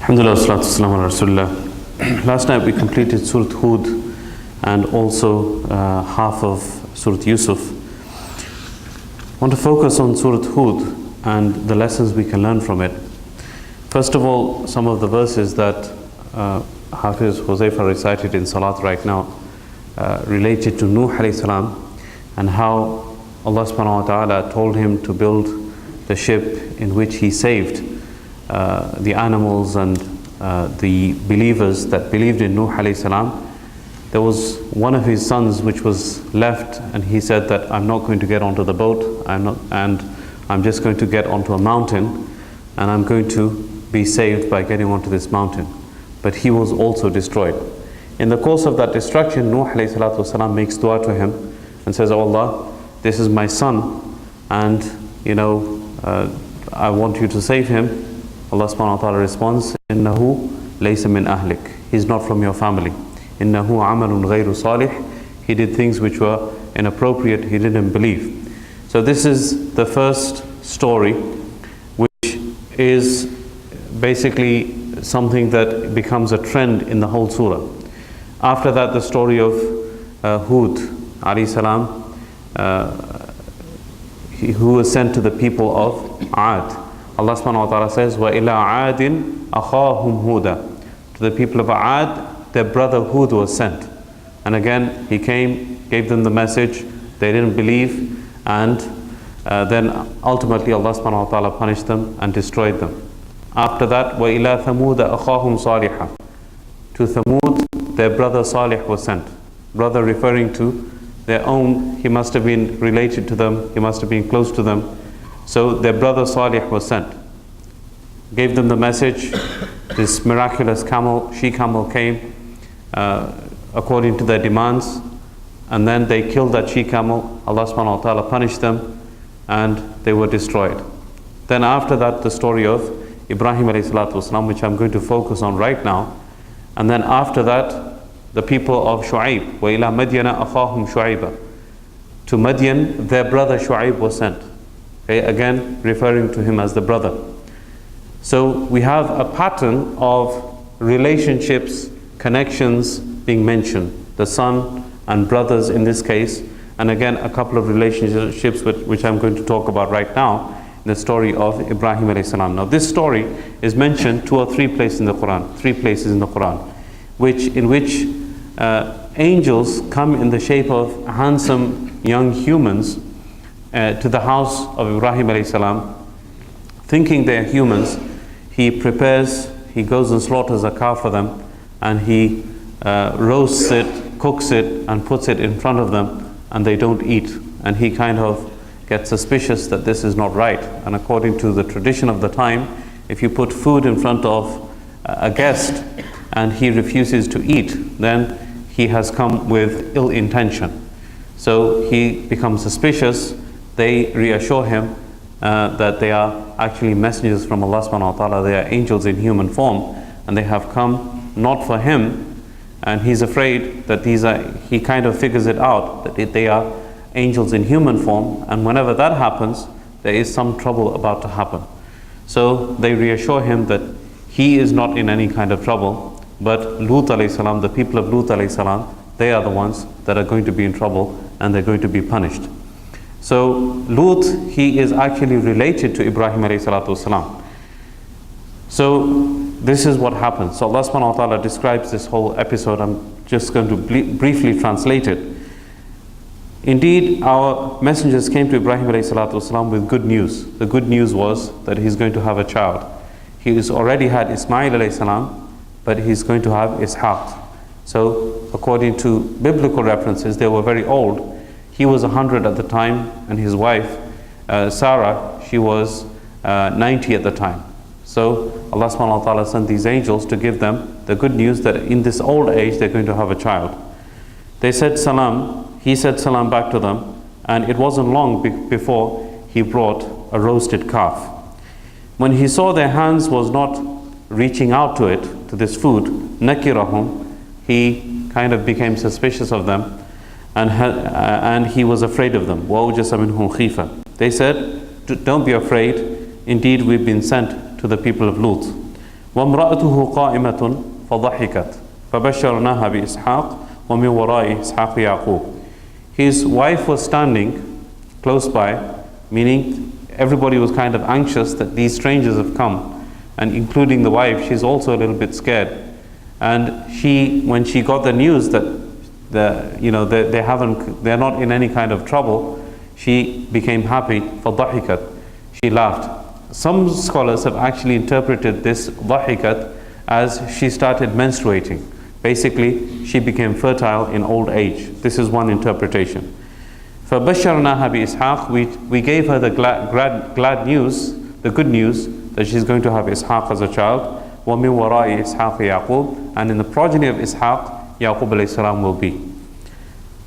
Alhamdulillah, salatu wassalamu ala Rasulullah. Last night we completed Surah Hud and also half of Surah Yusuf. I want to focus on Surah Hud and the lessons we can learn from it. First of all, some of the verses that Hafiz Huzaifa recited in Salat right now related to Nuh alayhi salam and how Allah subhanahu wa ta'ala told him to build the ship in which he saved the animals and the believers that believed in Nuh alayhi salam. There was one of his sons which was left, and he said that I'm not going to get onto the boat, I'm just going to get onto a mountain, and I'm going to be saved by getting onto this mountain. But he was also destroyed. In the course of that destruction, Nuh alayhi salatu wasalam makes dua to him and says, "Oh Allah, this is my son, and I want you to save him." Allah subhanahu wa ta'ala responds, "Innahu laysa min ahlik." He's not from your family. "Innahu amalun ghayru salih." He did things which were inappropriate, he didn't believe. So this is the first story, which is basically something that becomes a trend in the whole surah. After that, the story of Hud alayhi salam, who was sent to the people of Ad. Allah subhanahu wa ta'ala says, وَإِلَىٰ عَادٍ أَخَاهُمْ هُودًا. To the people of Ad, their brother Hud was sent. And again, he came, gave them the message, they didn't believe, and then ultimately Allah subhanahu wa ta'ala punished them and destroyed them. After that, وَإِلَىٰ ثَمُودَ أَخَاهُمْ صَالِحًا. To Thamud, their brother Salih was sent. Brother referring to their own, he must have been related to them, he must have been close to them. So their brother Salih was sent. Gave them the message, this miraculous camel, she-camel came according to their demands, and then they killed that she-camel. Allah subhanahu wa ta'ala punished them and they were destroyed. Then after that, the story of Ibrahim alayhi salatu wasalam, which I'm going to focus on right now. And then after that, the people of Shu'aib, وَإِلَىٰ مَدْيَنَ أَخَاهُمْ شُعَيْبًا. To Madian, their brother Shu'aib was sent. Okay, again, referring to him as the brother. So we have a pattern of relationships, connections being mentioned. The son and brothers in this case. And again, a couple of relationships which I'm going to talk about right now in the story of Ibrahim alayhi salam. Now this story is mentioned 2 or 3 places in the Quran. 3 places in the Quran. In which angels come in the shape of handsome young humans to the house of Ibrahim alayhi salam, thinking they're humans. He prepares, he goes and slaughters a cow for them, and he roasts it, cooks it, and puts it in front of them, and they don't eat. And he kind of gets suspicious that this is not right. And according to the tradition of the time, if you put food in front of a guest and he refuses to eat, then he has come with ill intention. So he becomes suspicious. They reassure him that they are actually messengers from Allah subhanahu wa ta'ala. They are angels in human form, and they have come not for him, and he's afraid that he kind of figures it out, that they are angels in human form, and whenever that happens, there is some trouble about to happen. So they reassure him that he is not in any kind of trouble, but Lut alayhi salam, the people of Lut alayhi salam, they are the ones that are going to be in trouble, and they're going to be punished. So Lut, he is actually related to Ibrahim alayhi salatu wasalam. So this is what happens. So Allah subhanahu wa ta'ala describes this whole episode. I'm just going to briefly translate it. Indeed, our messengers came to Ibrahim alayhi salatu wasalam with good news. The good news was that he's going to have a child. He has already had Ismail alayhi salam, but he's going to have Ishaq. So according to biblical references, they were very old. He was 100 at the time, and his wife, Sarah, she was 90 at the time. So Allah subhanahu wa ta'ala sent these angels to give them the good news that in this old age they're going to have a child. They said salam, he said salam back to them, and it wasn't long before he brought a roasted calf. When he saw their hands was not reaching out to it, to this food, nakirahum, he kind of became suspicious of them, and he was afraid of them. وَأَوْجَسَ مِنْهُمْ خِيفَةً. They said, don't be afraid, indeed we've been sent to the people of Lut. وامرأته قائمة فضحكت فبشرناها بإسحاق ومن وراء إسحاق يعقوب. His wife was standing close by, meaning everybody was kind of anxious that these strangers have come, and including the wife, she's also a little bit scared. And she, when she got the news that they're not in any kind of trouble, she became happy. فضحكت, she laughed. Some scholars have actually interpreted this ضحكت as she started menstruating. Basically, she became fertile in old age. This is one interpretation. فَبَشَّرْنَاهَا بِإِسْحَاقٍ, we gave her the glad news, the good news, that she's going to have Ishaq as a child. وَمِن وَرَاءِ إِسْحَاقِ يَعْقُوبَ, and in the progeny of Ishaq, Yaqub alayhi salam will be.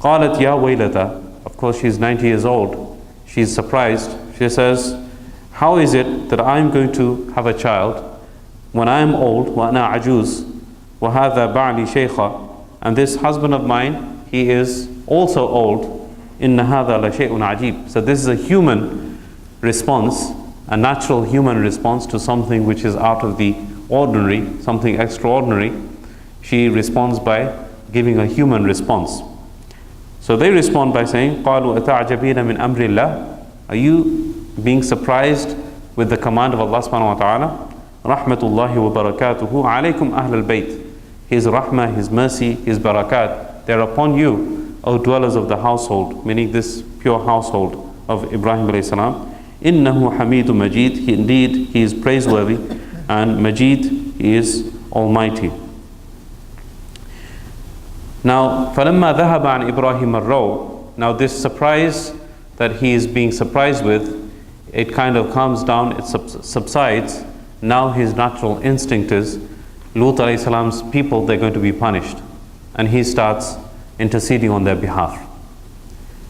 قَالَتْ يَا وَيْلَتَا, of course she's 90 years old. She's surprised. She says, how is it that I'm going to have a child when I'm old? وَأَنَا عَجُوزٌ وَهَذَا بَعْلِي شَيْخًا, and this husband of mine, he is also old. إِنَّ هَذَا لَشَيْءٌ عَجِيبٌ. So this is a human response, a natural human response to something which is out of the ordinary, something extraordinary. She responds by giving a human response. So they respond by saying, قَالُوا أَتَعْجَبِينَ مِنْ أَمْرِ اللَّهِ, are you being surprised with the command of Allah subhanahu wa ta'ala? رَحْمَةُ اللَّهِ وَبَرَكَاتُهُ عَلَيْكُمْ أَهْلَ الْبَيْتِ, His rahmah, His mercy, His barakat, they're upon you, O dwellers of the household, meaning this pure household of Ibrahim alayhi salam. إِنَّهُ حَمِيدٌ مَجِيدٌ, indeed He is praiseworthy, and Majid, He is almighty. Now, فَلَمَّا ذَهَبَ عَنْ إِبْرَاهِيمَ الرَّوْءُ, now this surprise that he is being surprised with, it kind of calms down, it subsides. Now his natural instinct is, Lut alayhi salam's people, they're going to be punished. And he starts interceding on their behalf.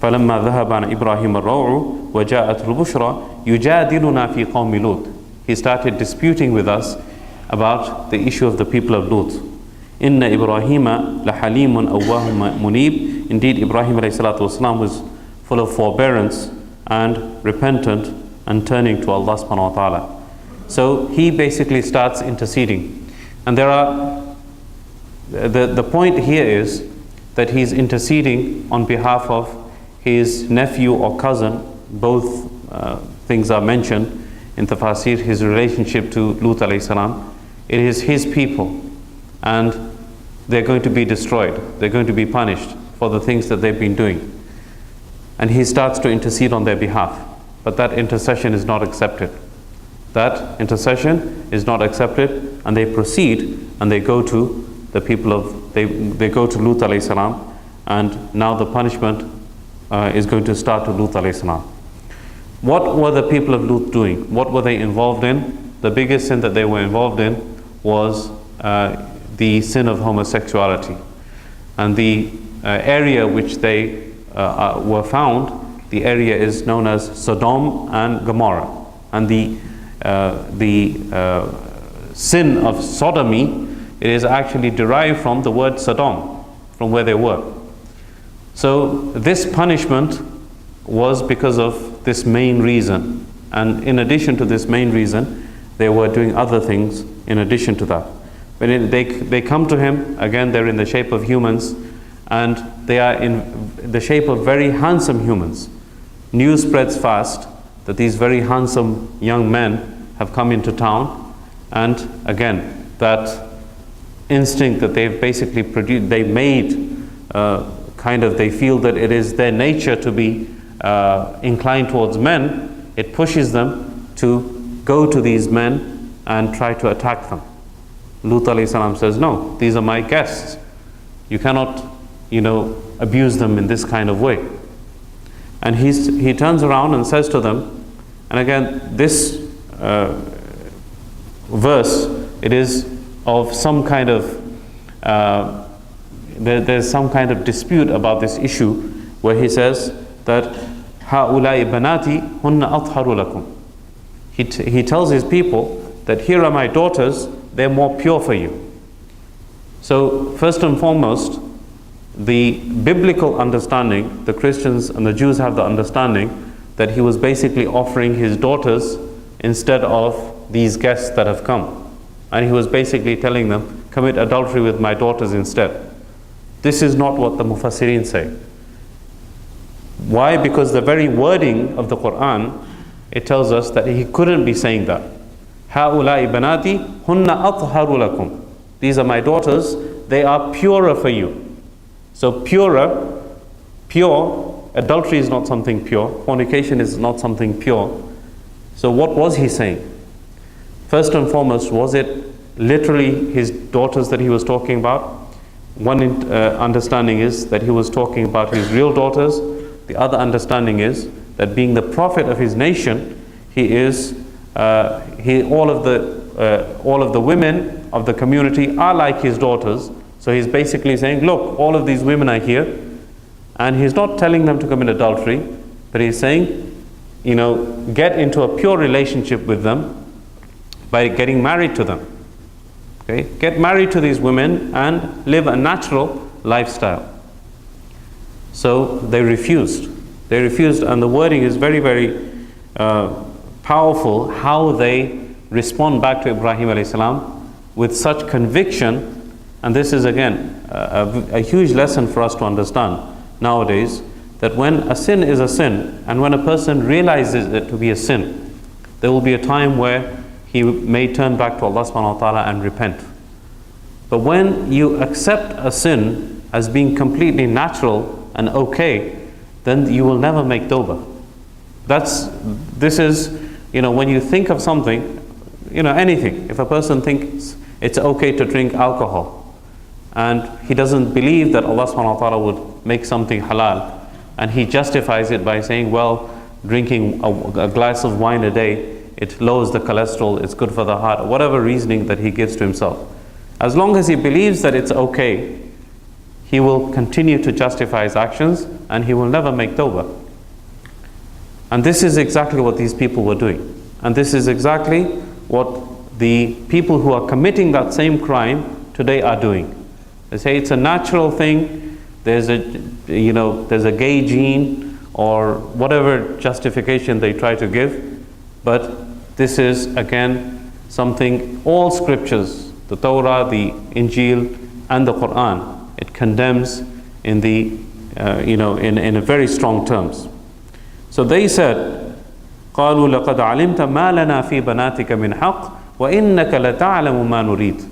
فَلَمَّا ذَهَبَ عَنْ إِبْرَاهِيمَ الرَّوْعُ وَجَاءَتْ الْبُشْرَى يُجَادِلُنَا فِي قَوْمِ لُوطٍ, he started disputing with us about the issue of the people of Lut. إِنَّ إِبْرَاهِيمَ لَحَلِيمٌ أَوَّاهٌ مُنِيبٌ, indeed Ibrahim alayhi salatu wasalam was full of forbearance and repentant and turning to Allah subhanahu wa ta'ala. So he basically starts interceding. And there are, the point here is that he's interceding on behalf of his nephew or cousin. Both things are mentioned in Tafasir, his relationship to Lut alayhi salam. It is his people, and they're going to be destroyed. They're going to be punished for the things that they've been doing. And he starts to intercede on their behalf. But that intercession is not accepted. That intercession is not accepted, and they proceed and they go to the people of, they go to Lut alayhi salam, and now the punishment is going to start to Lut alayhi salam. What were the people of Lut doing? What were they involved in? The biggest sin that they were involved in was the sin of homosexuality. And the area which they were found, the area is known as Sodom and Gomorrah. And the sin of sodomy, it is actually derived from the word Sodom, from where they were. So this punishment was because of this main reason. And in addition to this main reason, they were doing other things in addition to that. When they come to him, again they're in the shape of humans, and they are in the shape of very handsome humans. News spreads fast that these very handsome young men have come into town, and again that instinct that they've basically produced, they made they feel that it is their nature to be inclined towards men. It pushes them to go to these men and try to attack them. Lut alayhi salam says, no, these are my guests. You cannot, abuse them in this kind of way. And he turns around and says to them, and again, this verse, it is of some kind of, there's some kind of dispute about this issue, where he says that هَؤُلَاءِ بَنَاتِي هُنَّ أَطْهَرُ لَكُمْ. He tells his people that here are my daughters, they're more pure for you. So first and foremost, the biblical understanding, the Christians and the Jews have the understanding that he was basically offering his daughters instead of these guests that have come. And he was basically telling them, commit adultery with my daughters instead. This is not what the Mufassirin say. Why? Because the very wording of the Quran, it tells us that he couldn't be saying that. هَؤُلَاءِ بَنَاتِي هُنَّ أَطْهَرُ لَكُمْ. These are my daughters, they are purer for you. So pure, adultery is not something pure, fornication is not something pure. So what was he saying? First and foremost, was it literally his daughters that he was talking about? One understanding is that he was talking about his real daughters. The other understanding is that being the prophet of his nation, all of the women of the community are like his daughters. So he's basically saying, look, all of these women are here, and he's not telling them to commit adultery, but he's saying, get into a pure relationship with them by getting married to them. Okay? Get married to these women and live a natural lifestyle. So they refused. They refused, and the wording is very, very powerful, how they respond back to Ibrahim alayhi salam with such conviction. And this is again a huge lesson for us to understand nowadays, that when a sin is a sin, and when a person realizes it to be a sin, there will be a time where he may turn back to Allah subhanahu wa ta'ala and repent. But when you accept a sin as being completely natural and okay, then you will never make tawbah. This is, when you think of something, anything. If a person thinks it's okay to drink alcohol, and he doesn't believe that Allah subhanahu wa ta'ala would make something halal, and he justifies it by saying, well, drinking a glass of wine a day, it lowers the cholesterol, it's good for the heart, whatever reasoning that he gives to himself. As long as he believes that it's okay, he will continue to justify his actions, and he will never make tawbah. And this is exactly what these people were doing. And this is exactly what the people who are committing that same crime today are doing. They say it's a natural thing, there's a gay gene, or whatever justification they try to give. But this is again something all scriptures, the Torah, the Injil, and the Quran, it condemns in in a very strong terms. So they said, قالوا لقد علمت ما لنا في بناتك من حق وإنك لتعلم ما نريد.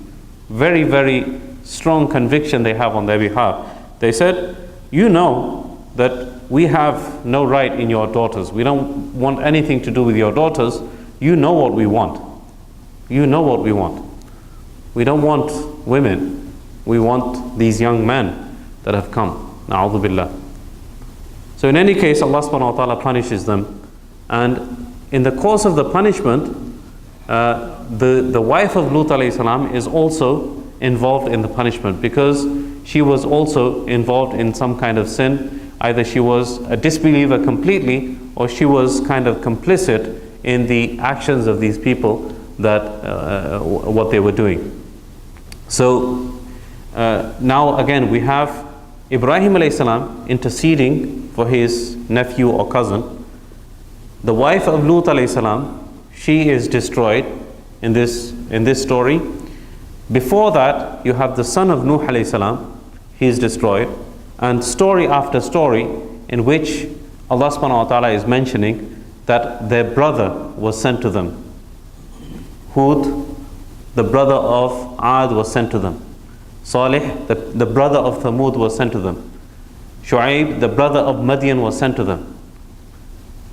Very, very strong conviction they have on their behalf. They said, you know that we have no right in your daughters. We don't want anything to do with your daughters. You know what we want. You know what we want. We don't want women. We want these young men that have come. Na'udhu billah. So in any case, Allah subhanahu wa ta'ala punishes them. And in the course of the punishment, the wife of Lut alayhi salam is also involved in the punishment, because she was also involved in some kind of sin. Either she was a disbeliever completely, or she was kind of complicit in the actions of these people, that what they were doing. So now again we have Ibrahim alayhi salam interceding for his nephew or cousin. The wife of Lut alayhi salam, she is destroyed in this story. Before that, you have the son of Nuh alayhi salam, he is destroyed, and story after story in which Allah subhanahu wa ta'ala is mentioning that their brother was sent to them. Hud, the brother of Ad, was sent to them. Salih, the brother of Thamud, was sent to them. Shu'aib, the brother of Madian, was sent to them.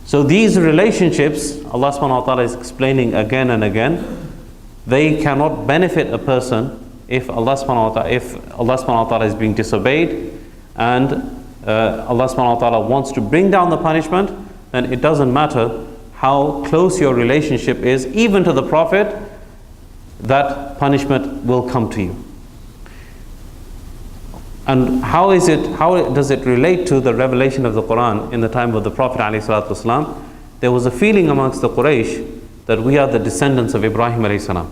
So these relationships, Allah subhanahu wa ta'ala is explaining again and again, they cannot benefit a person if Allah subhanahu wa ta'ala is being disobeyed, and Allah subhanahu wa ta'ala wants to bring down the punishment. Then it doesn't matter how close your relationship is, even to the Prophet, that punishment will come to you. And how does it relate to the revelation of the Quran in the time of the Prophet ﷺ? There was a feeling amongst the Quraysh that we are the descendants of Ibrahim ﷺ.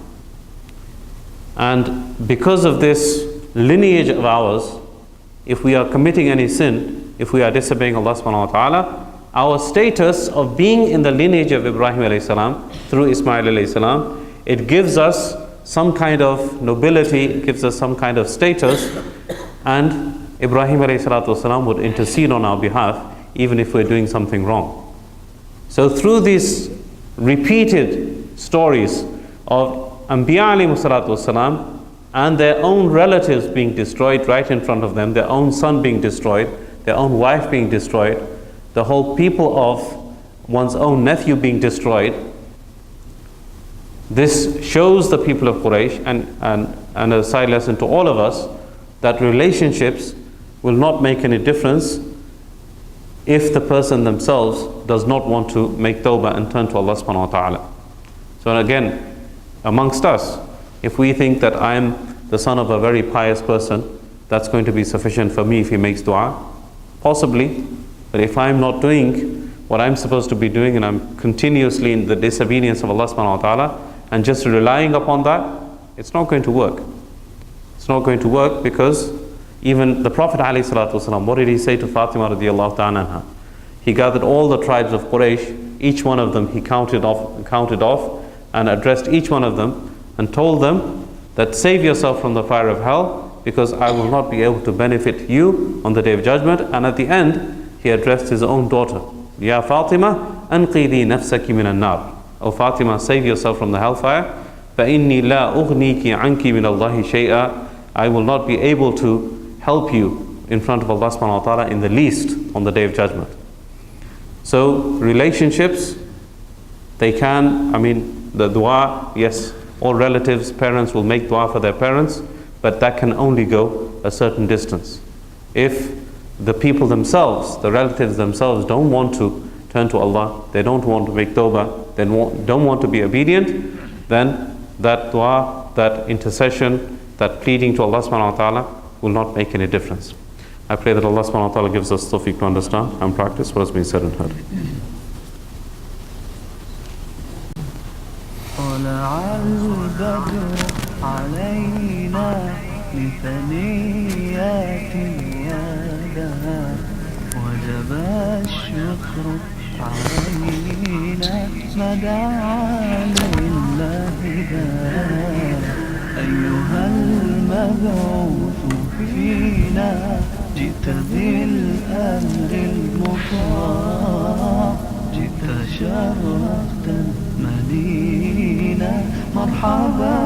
And because of this lineage of ours, if we are committing any sin, if we are disobeying Allah subhanahu wa ta'ala, our status of being in the lineage of Ibrahim ﷺ through Ismail ﷺ, it gives us some kind of nobility, it gives us some kind of status, and Ibrahim ﷺ would intercede on our behalf even if we're doing something wrong. So through these repeated stories of Anbiya ﷺ and their own relatives being destroyed right in front of them, their own son being destroyed, their own wife being destroyed, the whole people of one's own nephew being destroyed, this shows the people of Quraysh and a side lesson to all of us that relationships will not make any difference if the person themselves does not want to make tawbah and turn to Allah subhanahu wa ta'ala. So again, amongst us, if we think that I am the son of a very pious person, that's going to be sufficient for me if he makes dua, possibly. But if I'm not doing what I'm supposed to be doing and I'm continuously in the disobedience of Allah subhanahu wa ta'ala and just relying upon that, it's not going to work. It's not going to work because even the Prophet ﷺ, what did he say to Fatima radiallahu ta'ala anha? He gathered all the tribes of Quraysh, each one of them he counted off and addressed each one of them and told them that save yourself from the fire of hell because I will not be able to benefit you on the day of judgment. And at the end he addressed his own daughter, Ya Fatima, anqidhi nafsaki min an-nar. O Fatima, save yourself from the hellfire. فَإِنِّي لَا أُغْنِيكِ عَنْكِ مِنَ اللَّهِ شَيْئًا. I will not be able to help you in front of Allah subhanahu wa ta'ala in the least on the day of judgment. So relationships, they can, the dua, yes, all relatives, parents will make dua for their parents, but that can only go a certain distance. If the people themselves, the relatives themselves don't want to turn to Allah, they don't want to make tawbah, they don't want to be obedient, then that dua, that intercession, that pleading to Allah subhanahu wa ta'ala will not make any difference. I pray that Allah subhanahu wa ta'ala gives us tawfiq to understand and practice what has been said and heard. طلع البدر علينا لثنيات يدها وجب الشكر علينا ما دعا لله أيها المبعوث فينا جئت بالأمر المطاع جئت شرفت المدينة مرحبا